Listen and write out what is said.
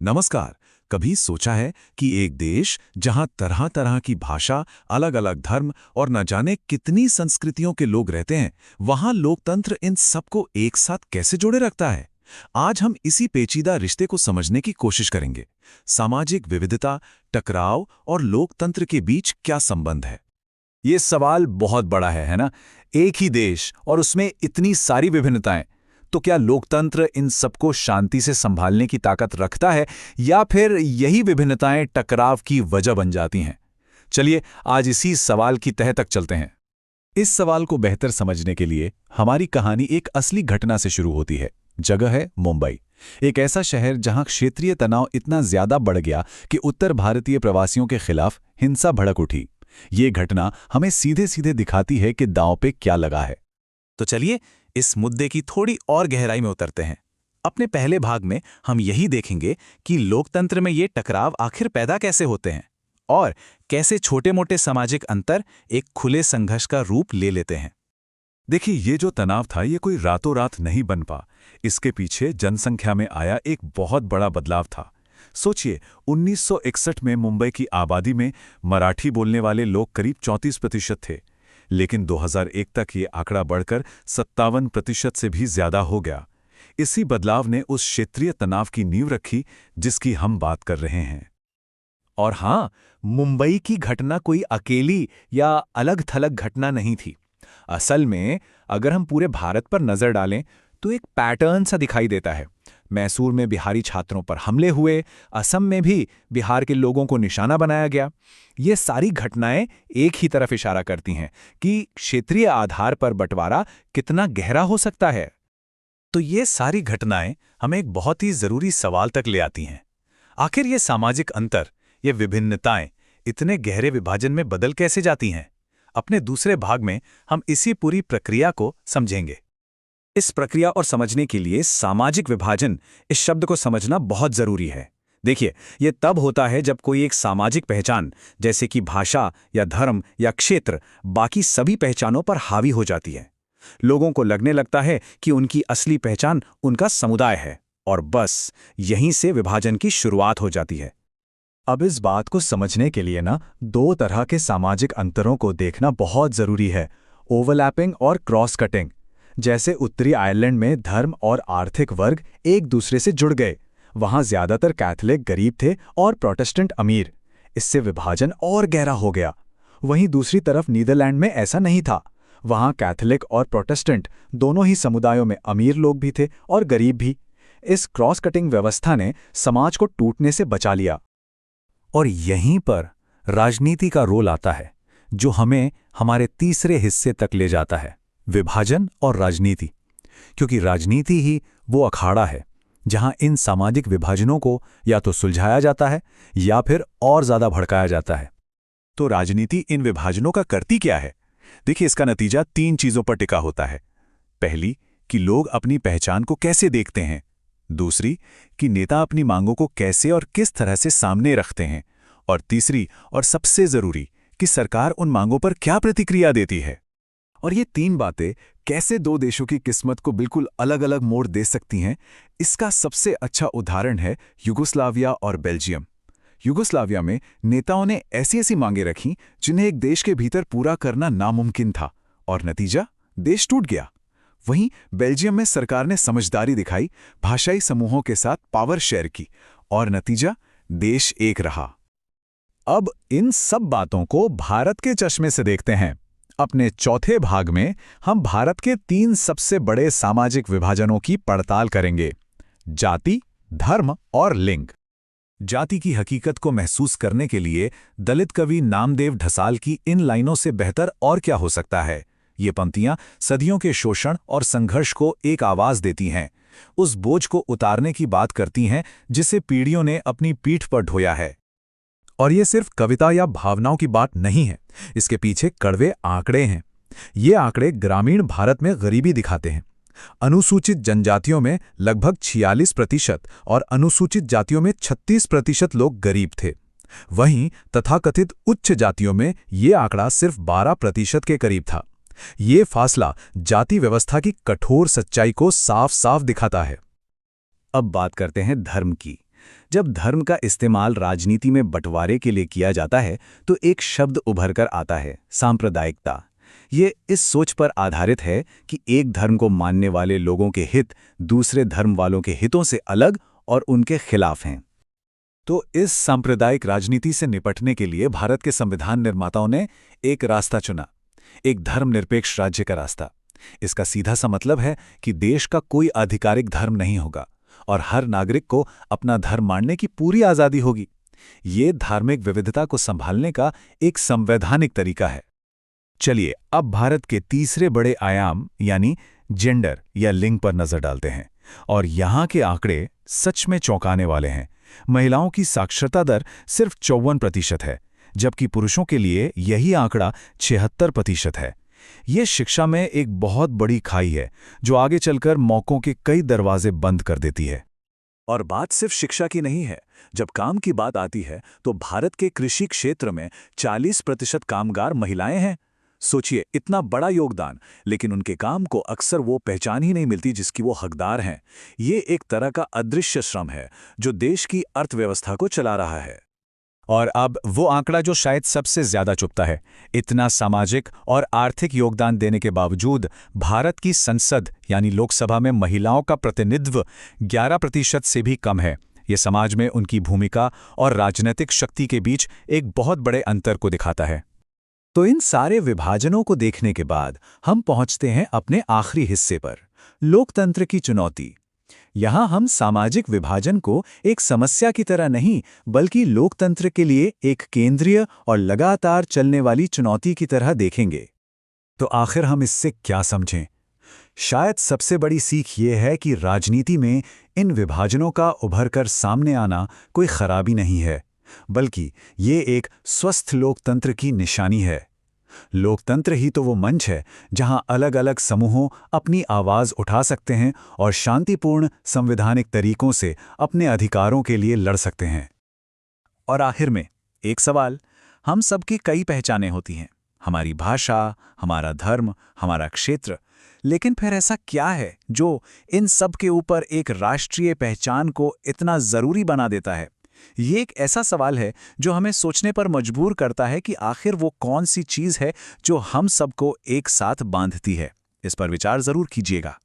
नमस्कार। कभी सोचा है कि एक देश जहां तरह तरह की भाषा, अलग अलग धर्म और न जाने कितनी संस्कृतियों के लोग रहते हैं, वहां लोकतंत्र इन सबको एक साथ कैसे जोड़े रखता है? आज हम इसी पेचीदा रिश्ते को समझने की कोशिश करेंगे। सामाजिक विविधता, टकराव और लोकतंत्र के बीच क्या संबंध है? ये सवाल बहुत बड़ा है ना? एक ही देश और उसमें इतनी सारी विभिन्नताएं। तो क्या लोकतंत्र इन सबको शांति से संभालने की ताकत रखता है, या फिर यही विभिन्नताएं टकराव की वजह बन जाती हैं? चलिए आज इसी सवाल की तह तक चलते हैं। इस सवाल को बेहतर समझने के लिए हमारी कहानी एक असली घटना से शुरू होती है। जगह है मुंबई, एक ऐसा शहर जहां क्षेत्रीय तनाव इतना ज्यादा बढ़ गया कि उत्तर भारतीय प्रवासियों के खिलाफ हिंसा भड़क उठी। ये घटना हमें सीधे सीधे दिखाती है कि दांव पे क्या लगा है। तो चलिए इस मुद्दे की थोड़ी और गहराई में उतरते हैं। अपने पहले भाग में हम यही देखेंगे कि लोकतंत्र में ये टकराव आखिर पैदा कैसे होते हैं और कैसे छोटे-मोटे सामाजिक अंतर एक खुले संघर्ष का रूप ले लेते हैं। देखिए, ये जो तनाव था ये कोई रातों रात नहीं बन पा। इसके पीछे जनसंख्या में आया एक बहुत बड़ा बदलाव था। सोचिए, 1961 में मुंबई की आबादी में मराठी बोलने वाले लोग करीब 34% थे, लेकिन 2001 तक ये आंकड़ा बढ़कर 57% से भी ज्यादा हो गया। इसी बदलाव ने उस क्षेत्रीय तनाव की नींव रखी जिसकी हम बात कर रहे हैं। और हां, मुंबई की घटना कोई अकेली या अलग-थलग घटना नहीं थी। असल में अगर हम पूरे भारत पर नजर डालें तो एक पैटर्न सा दिखाई देता है। मैसूर में बिहारी छात्रों पर हमले हुए, असम में भी बिहार के लोगों को निशाना बनाया गया। ये सारी घटनाएं एक ही तरफ इशारा करती हैं कि क्षेत्रीय आधार पर बंटवारा कितना गहरा हो सकता है। तो ये सारी घटनाएं हमें एक बहुत ही जरूरी सवाल तक ले आती हैं। आखिर ये सामाजिक अंतर, ये विभिन्नताएं इतने गहरे विभाजन में बदल कैसे जाती हैं? अपने दूसरे भाग में हम इसी पूरी प्रक्रिया को समझेंगे। इस प्रक्रिया और समझने के लिए सामाजिक विभाजन इस शब्द को समझना बहुत जरूरी है। देखिए, यह तब होता है जब कोई एक सामाजिक पहचान, जैसे कि भाषा या धर्म या क्षेत्र, बाकी सभी पहचानों पर हावी हो जाती है। लोगों को लगने लगता है कि उनकी असली पहचान उनका समुदाय है, और बस यहीं से विभाजन की शुरुआत हो जाती है। अब इस बात को समझने के लिए दो तरह के सामाजिक अंतरों को देखना बहुत जरूरी है, ओवरलैपिंग और क्रॉस कटिंग। जैसे उत्तरी आयरलैंड में धर्म और आर्थिक वर्ग एक दूसरे से जुड़ गए। वहां ज्यादातर कैथोलिक गरीब थे और प्रोटेस्टेंट अमीर। इससे विभाजन और गहरा हो गया। वहीं दूसरी तरफ नीदरलैंड में ऐसा नहीं था। वहां कैथोलिक और प्रोटेस्टेंट दोनों ही समुदायों में अमीर लोग भी थे और गरीब भी। इस क्रॉस कटिंग व्यवस्था ने समाज को टूटने से बचा लिया। और यहीं पर राजनीति का रोल आता है, जो हमें हमारे तीसरे हिस्से तक ले जाता है, विभाजन और राजनीति। क्योंकि राजनीति ही वो अखाड़ा है जहां इन सामाजिक विभाजनों को या तो सुलझाया जाता है या फिर और ज्यादा भड़काया जाता है। तो राजनीति इन विभाजनों का करती क्या है? देखिए, इसका नतीजा 3 चीजों पर टिका होता है। पहली, कि लोग अपनी पहचान को कैसे देखते हैं। दूसरी, कि नेता अपनी मांगों को कैसे और किस तरह से सामने रखते हैं। और तीसरी और सबसे जरूरी, कि सरकार उन मांगों पर क्या प्रतिक्रिया देती है। और ये 3 बातें कैसे 2 देशों की किस्मत को बिल्कुल अलग अलग मोड़ दे सकती हैं, इसका सबसे अच्छा उदाहरण है युगोस्लाविया और बेल्जियम। युगोस्लाविया में नेताओं ने ऐसी ऐसी मांगें रखीं जिन्हें एक देश के भीतर पूरा करना नामुमकिन था, और नतीजा, देश टूट गया। वहीं बेल्जियम में सरकार ने समझदारी दिखाई, भाषाई समूहों के साथ पावर शेयर की, और नतीजा, देश एक रहा। अब इन सब बातों को भारत के चश्मे से देखते हैं। अपने चौथे भाग में हम भारत के 3 सबसे बड़े सामाजिक विभाजनों की पड़ताल करेंगे: जाति, धर्म और लिंग। जाति की हकीकत को महसूस करने के लिए दलित कवि नामदेव ढसाल की इन लाइनों से बेहतर और क्या हो सकता है। ये पंक्तियां सदियों के शोषण और संघर्ष को एक आवाज देती हैं, उस बोझ को उतारने की बात करती हैं जिसे पीढ़ियों ने अपनी पीठ पर ढोया है। और ये सिर्फ कविता या भावनाओं की बात नहीं है, इसके पीछे कड़वे आंकड़े हैं। ये आंकड़े ग्रामीण भारत में गरीबी दिखाते हैं। अनुसूचित जनजातियों में लगभग 46% और अनुसूचित जातियों में 36% लोग गरीब थे। वहीं तथाकथित उच्च जातियों में ये आंकड़ा सिर्फ 12% के करीब था। ये फासला जाति व्यवस्था की कठोर सच्चाई को साफ साफ दिखाता है। अब बात करते हैं धर्म की। जब धर्म का इस्तेमाल राजनीति में बंटवारे के लिए किया जाता है तो एक शब्द उभर कर आता है, सांप्रदायिकता। ये इस सोच पर आधारित है कि एक धर्म को मानने वाले लोगों के हित दूसरे धर्म वालों के हितों से अलग और उनके खिलाफ हैं। तो इस सांप्रदायिक राजनीति से निपटने के लिए भारत के संविधान निर्माताओं ने एक रास्ता चुना, एक धर्मनिरपेक्ष राज्य का रास्ता। इसका सीधा सा मतलब है कि देश का कोई आधिकारिक धर्म नहीं होगा और हर नागरिक को अपना धर्म मानने की पूरी आज़ादी होगी। ये धार्मिक विविधता को संभालने का एक संवैधानिक तरीका है। चलिए अब भारत के तीसरे बड़े आयाम यानी जेंडर या लिंग पर नजर डालते हैं, और यहाँ के आंकड़े सच में चौंकाने वाले हैं। महिलाओं की साक्षरता दर सिर्फ 54% है, जबकि पुरुषों के लिए यही आंकड़ा 76% है। ये शिक्षा में एक बहुत बड़ी खाई है जो आगे चलकर मौकों के कई दरवाजे बंद कर देती है। और बात सिर्फ शिक्षा की नहीं है। जब काम की बात आती है तो भारत के कृषि क्षेत्र में 40% कामगार महिलाएं हैं। सोचिए, इतना बड़ा योगदान, लेकिन उनके काम को अक्सर वो पहचान ही नहीं मिलती जिसकी वो हकदार हैं। ये एक तरह का अदृश्य श्रम है जो देश की अर्थव्यवस्था को चला रहा है। और अब वो आंकड़ा जो शायद सबसे ज्यादा चुभता है, इतना सामाजिक और आर्थिक योगदान देने के बावजूद भारत की संसद यानी लोकसभा में महिलाओं का प्रतिनिधित्व 11% से भी कम है। ये समाज में उनकी भूमिका और राजनीतिक शक्ति के बीच एक बहुत बड़े अंतर को दिखाता है। तो इन सारे विभाजनों को देखने के बाद हम पहुंचते हैं अपने आखिरी हिस्से पर, लोकतंत्र की चुनौती। यहाँ हम सामाजिक विभाजन को एक समस्या की तरह नहीं, बल्कि लोकतंत्र के लिए एक केंद्रीय और लगातार चलने वाली चुनौती की तरह देखेंगे। तो आखिर हम इससे क्या समझें? शायद सबसे बड़ी सीख ये है कि राजनीति में इन विभाजनों का उभरकर सामने आना कोई खराबी नहीं है, बल्कि ये एक स्वस्थ लोकतंत्र की निशानी है। लोकतंत्र ही तो वो मंच है जहां अलग अलग समूहों अपनी आवाज उठा सकते हैं और शांतिपूर्ण संवैधानिक तरीकों से अपने अधिकारों के लिए लड़ सकते हैं। और आखिर में एक सवाल, हम सबकी कई पहचानें होती हैं, हमारी भाषा, हमारा धर्म, हमारा क्षेत्र, लेकिन फिर ऐसा क्या है जो इन सब के ऊपर एक राष्ट्रीय पहचान को इतना जरूरी बना देता है? ये एक ऐसा सवाल है जो हमें सोचने पर मजबूर करता है कि आखिर वो कौन सी चीज़ है जो हम सबको एक साथ बांधती है। इस पर विचार जरूर कीजिएगा।